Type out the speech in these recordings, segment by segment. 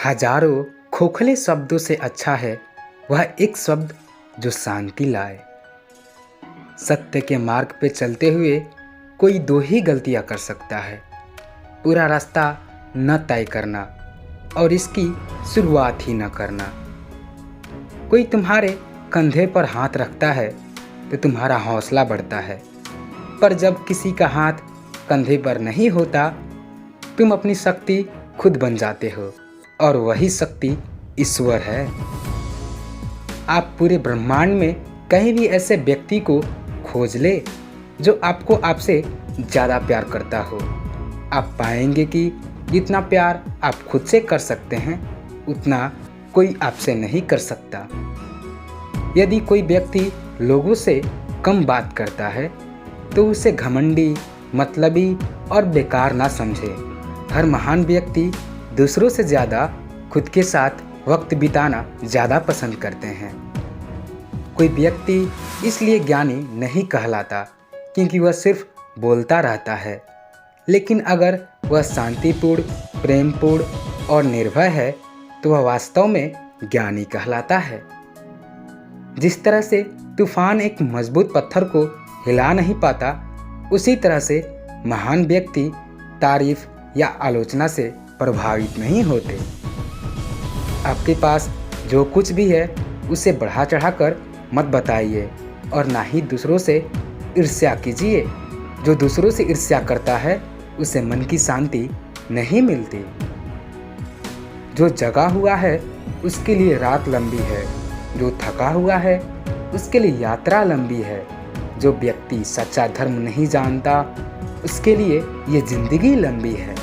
हजारों खोखले शब्दों से अच्छा है वह एक शब्द जो शांति लाए। सत्य के मार्ग पे चलते हुए कोई दो ही गलतियां कर सकता है, पूरा रास्ता न तय करना और इसकी शुरुआत ही न करना। कोई तुम्हारे कंधे पर हाथ रखता है तो तुम्हारा हौसला बढ़ता है, पर जब किसी का हाथ कंधे पर नहीं होता तुम अपनी शक्ति खुद बन जाते हो और वही शक्ति ईश्वर है। आप पूरे ब्रह्मांड में कहीं भी ऐसे व्यक्ति को खोज ले जो आपको आपसे ज़्यादा प्यार करता हो। आप पाएंगे कि जितना प्यार आप खुद से कर सकते हैं उतना कोई आपसे नहीं कर सकता। यदि कोई व्यक्ति लोगों से कम बात करता है तो उसे घमंडी, मतलबी और बेकार ना समझे। हर महान व्यक्ति दूसरों से ज़्यादा खुद के साथ वक्त बिताना ज़्यादा पसंद करते हैं। कोई व्यक्ति इसलिए ज्ञानी नहीं कहलाता क्योंकि वह सिर्फ बोलता रहता है, लेकिन अगर वह शांतिपूर्ण, प्रेमपूर्ण और निर्भय है तो वह वास्तव में ज्ञानी कहलाता है। जिस तरह से तूफान एक मजबूत पत्थर को हिला नहीं पाता, उसी तरह से महान व्यक्ति तारीफ या आलोचना से प्रभावित नहीं होते। आपके पास जो कुछ भी है उसे बढ़ा चढ़ाकर मत बताइए और ना ही दूसरों से ईर्ष्या कीजिए। जो दूसरों से ईर्ष्या करता है उसे मन की शांति नहीं मिलती। जो जगा हुआ है उसके लिए रात लंबी है, जो थका हुआ है उसके लिए यात्रा लंबी है। जो व्यक्ति सच्चा धर्म नहीं जानता उसके लिए ये जिंदगी लंबी है।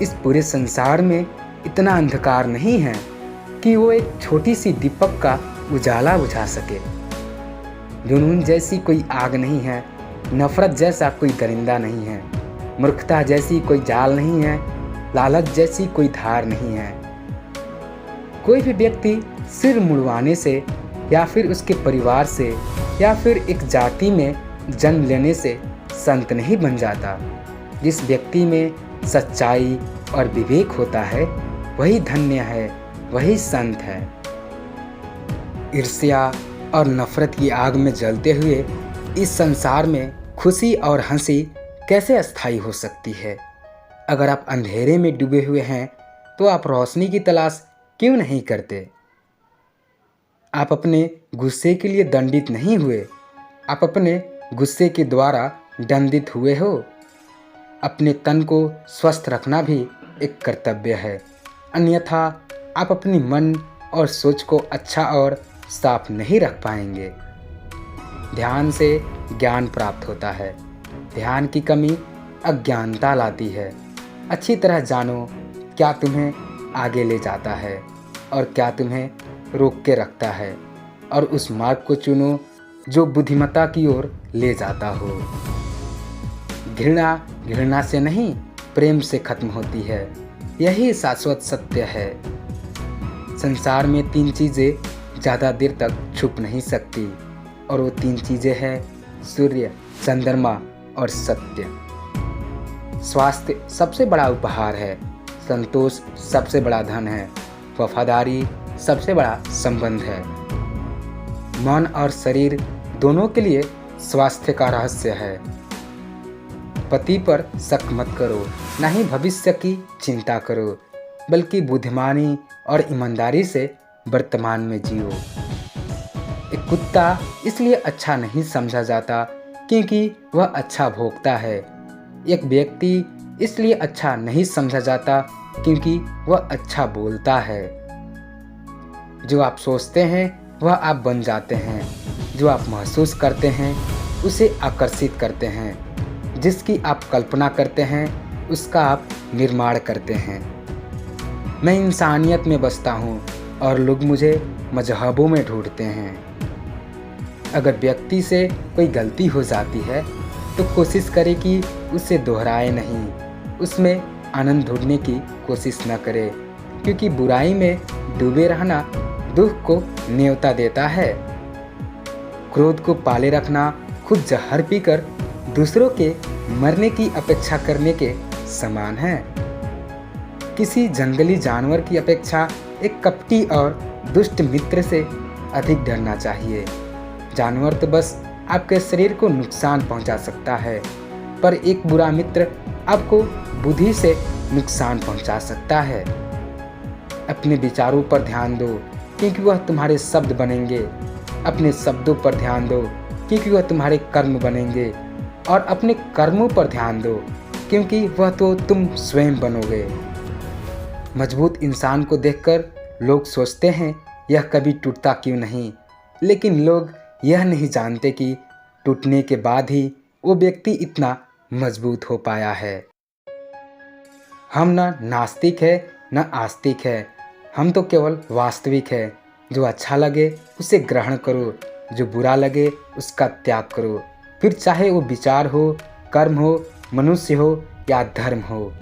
इस पूरे संसार में इतना अंधकार नहीं है कि वो एक छोटी सी दीपक का उजाला बुझा सके। जुनून जैसी कोई आग नहीं है, नफरत जैसा कोई दरिंदा नहीं है, मूर्खता जैसी कोई जाल नहीं है, लालच जैसी कोई धार नहीं है। कोई भी व्यक्ति सिर मुड़वाने से या फिर उसके परिवार से या फिर एक जाति में जन्म लेने से संत नहीं बन जाता। जिस व्यक्ति में सच्चाई और विवेक होता है वही धन्य है, वही संत है। ईर्ष्या और नफरत की आग में जलते हुए इस संसार में खुशी और हंसी कैसे अस्थायी हो सकती है? अगर आप अंधेरे में डूबे हुए हैं तो आप रोशनी की तलाश क्यों नहीं करते? आप अपने गुस्से के लिए दंडित नहीं हुए, आप अपने गुस्से के द्वारा दंडित हुए हो। अपने तन को स्वस्थ रखना भी एक कर्तव्य है, अन्यथा आप अपनी मन और सोच को अच्छा और साफ नहीं रख पाएंगे। ध्यान से ज्ञान प्राप्त होता है, ध्यान की कमी अज्ञानता लाती है। अच्छी तरह जानो क्या तुम्हें आगे ले जाता है और क्या तुम्हें रोक के रखता है, और उस मार्ग को चुनो जो बुद्धिमत्ता की ओर ले जाता हो। घृणा घृणा से नहीं, प्रेम से खत्म होती है, यही शाश्वत सत्य है। संसार में 3 चीज़ें ज़्यादा देर तक छुप नहीं सकती, और वो 3 चीज़ें हैं सूर्य, चंद्रमा और सत्य। स्वास्थ्य सबसे बड़ा उपहार है, संतोष सबसे बड़ा धन है, वफादारी सबसे बड़ा संबंध है। मन और शरीर दोनों के लिए स्वास्थ्य का रहस्य है। पति पर शक मत करो, ना ही भविष्य की चिंता करो, बल्कि बुद्धिमानी और ईमानदारी से वर्तमान में जियो। एक कुत्ता इसलिए अच्छा नहीं समझा जाता क्योंकि वह अच्छा भौंकता है। एक व्यक्ति इसलिए अच्छा नहीं समझा जाता क्योंकि वह अच्छा बोलता है। जो आप सोचते हैं वह आप बन जाते हैं, जो आप महसूस करते हैं उसे आकर्षित करते हैं, जिसकी आप कल्पना करते हैं उसका आप निर्माण करते हैं। मैं इंसानियत में बसता हूँ और लोग मुझे मजहबों में ढूंढते हैं। अगर व्यक्ति से कोई गलती हो जाती है तो कोशिश करे कि उसे दोहराए नहीं, उसमें आनंद ढूंढने की कोशिश न करे, क्योंकि बुराई में डूबे रहना दुख को न्योता देता है। क्रोध को पाले रखना खुद जहर पीकर दूसरों के मरने की अपेक्षा करने के समान है। किसी जंगली जानवर की अपेक्षा एक कपटी और दुष्ट मित्र से अधिक डरना चाहिए। जानवर तो बस आपके शरीर को नुकसान पहुंचा सकता है, पर एक बुरा मित्र आपको बुद्धि से नुकसान पहुंचा सकता है। अपने विचारों पर ध्यान दो, क्योंकि वह तुम्हारे शब्द बनेंगे। अपने शब्दों पर ध्यान दो, क्योंकि वह तुम्हारे कर्म बनेंगे। और अपने कर्मों पर ध्यान दो, क्योंकि वह तो तुम स्वयं बनोगे। मजबूत इंसान को देखकर लोग सोचते हैं यह कभी टूटता क्यों नहीं, लेकिन लोग यह नहीं जानते कि टूटने के बाद ही वो व्यक्ति इतना मजबूत हो पाया है। हम न नास्तिक है न आस्तिक है, हम तो केवल वास्तविक है। जो अच्छा लगे उसे ग्रहण करो, जो बुरा लगे उसका त्याग करो, फिर चाहे वो विचार हो, कर्म हो, मनुष्य हो या धर्म हो।